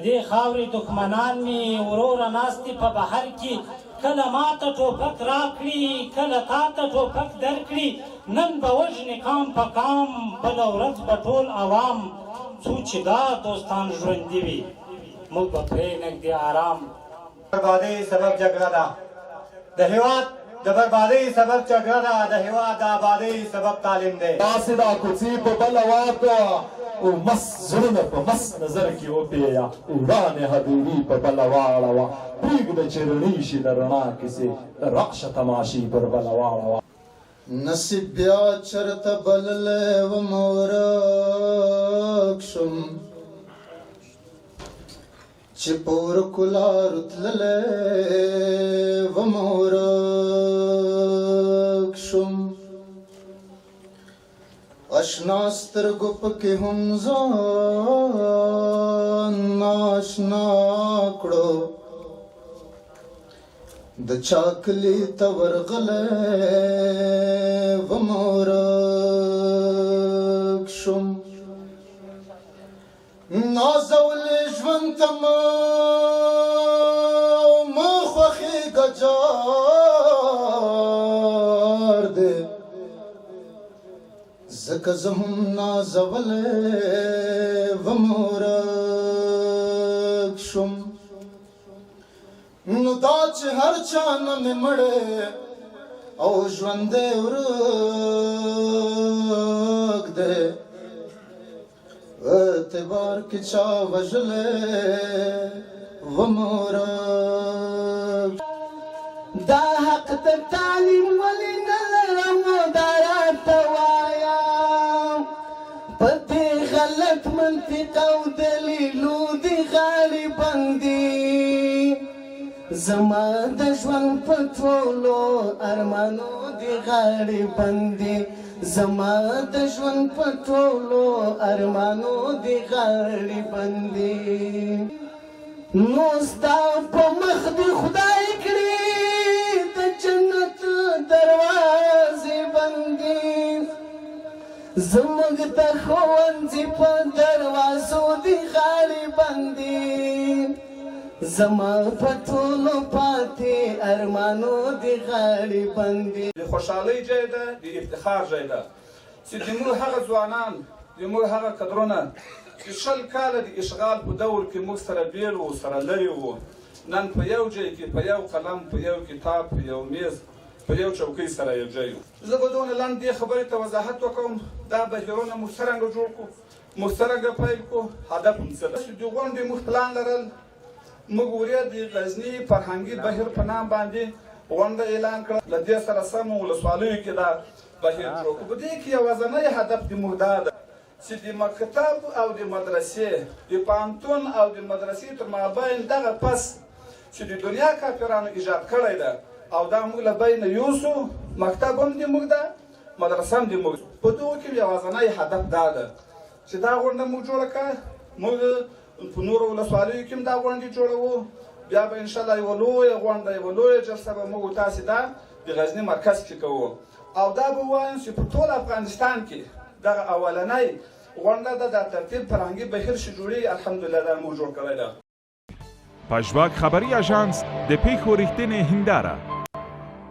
دې خاورې دښمنان مې وروره ناست دي په بهر کې کله ما ته ټوپک راکړي کله تا ته ټوپک درکړي نن به وژنې کام په کام بله ورځ به ټول عوام څو چې دا دوستان ژوندي وي موږ به پرې نږدې آرام بربادۍ سبب جګړه ده د هېواد د بربادۍ سبب جګړه ده د هېواد د آبادۍ سبب تعلیم دی داسې دا کوڅې په بله واده او مس زړونه په مس نظر کې وپېیه وړانې هدوري په بله واړوه پرېږده چې رڼې شي د رڼا کیسې راشه تماشې پر بله واړوه نصیب بیا چرته بللی وم ورک شم چې په ورکو لارو تللی وم ورک شم اشنا سترګو پکې هم ځان ناشنا کړو د چاکلی ته ورغلی وم ورک شم نازولی ژوند ته مه خوښېږه جار دی ځکه زه هم نازولی وم ورک شم نو دا چې هر چا نه مې مړی او ژوندی ورک دی اعتبار کې چا وژلی وم ورک دا حق ته تعلیم ولې نه لرم دا راته وایم په دې غلط منطق او دلیلو دې غاړې بندي زما د ژوند په ټولو ارمانو دې غاړې بندي زما د ژوند په ټولو ارمانو دې غاړې بندي نو ستا په مخ دې خدای کړي د جنت دروازې بندي زموږ د ښوونځي په دروازو دې غاړې بندي زما په ټولو پاتې ارمانو دې غاړې بندي د خوشحالۍ ځای ده د افتخار ځای ده چې زموږ هغه ځوانان زموږ هغه کدرونه چې 20 کاله د اشغال په دور کې موږ سره بیل وو سره لرې وو نن په یو ځای کې په یو قلم په یو کتاب په یو میز په یو چوکۍ سره یو ځای یو زه به دونه لنډ دې خبرې ته وضاحت وکړم دا بهیرونه موږ څرنګه جوړ کړو موږ څرنګه پیل کړو هدف موږ څه ده چې د غونډې موږ پلان لرل موږ وریا د غزني فرهنګي بهیر په نام باندې غونډه اعلان کړه له دې سره سم ولسوالیو کې دا بهیر جوړ کړو په دې کې یوازینی هدف د موږ دا ده چې د مکتب او د مدرسې د پوهنتون او د مدرسې تر مابین دغه پس چې د دنیا کافرانو ایجاد کړی ده او دا موږ له بینه یوسو مکتب هم د موږ ده مدرسه هم د موږ په دغو کې یوازینی هدف دا ده چې دا غونډه موږ جوړه کړه موږ په نورو ولسوالیو کې هم دا غونډې جوړوو بیا به انشاءالله یوه لویه غونډه یوه لویه جلسه به موږ تاسې دا د غزني مرکز کې کوو او دا به ووایم چې په ټول افغانستان کې دغه اولنی غونډه ده د ترتیب فرهنګي بهیر چې جوړېږي الحمدلله دا موږ جوړ کړی ده پژواک خبری آژانس د پیښو ریښتینې هنداره